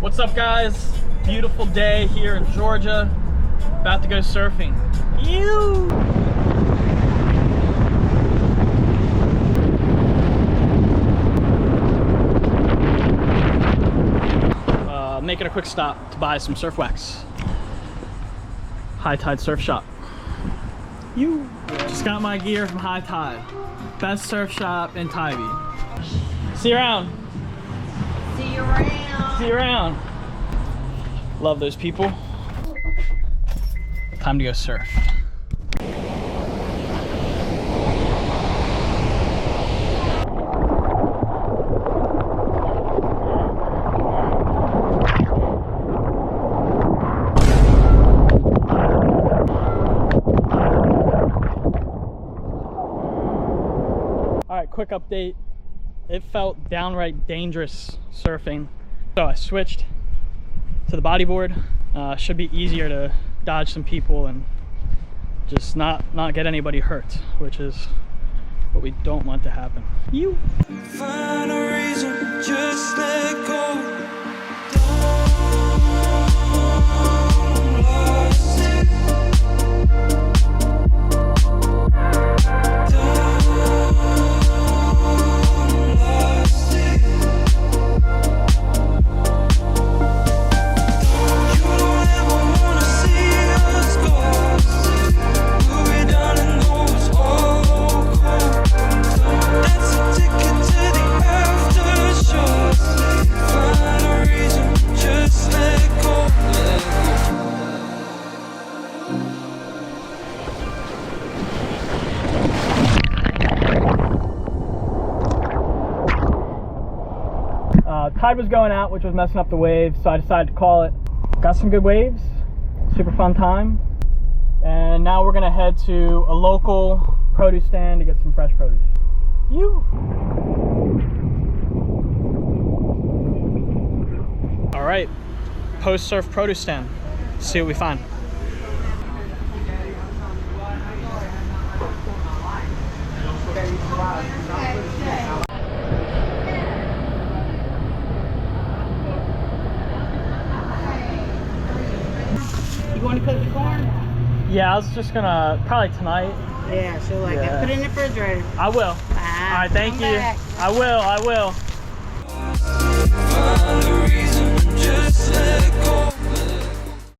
What's up, guys? Beautiful day here in Georgia. About to go surfing. Ew! Making a quick stop to buy some surf wax. High Tide Surf Shop. You just got my gear from High Tide. Best surf shop in Tybee. See you around. See you around. See you around. Love those people. Time to go surf. All right, quick update. It felt downright dangerous surfing, so I switched to the bodyboard. Should be easier to dodge some people and just not get anybody hurt, which is what we don't want to happen. You Find a reason, just let go. Tide was going out, which was messing up the waves, so I decided to call it. Got some good waves, super fun time, and now we're gonna head to a local produce stand to get some fresh produce. You. All right, post-surf produce stand. See what we find. You want to cook the corn? Yeah, I was just gonna, probably tonight. Yeah, she'll like Yeah. it. Put it in the refrigerator. I will. All right, thank you. Back. I will. Find a reason, just let go.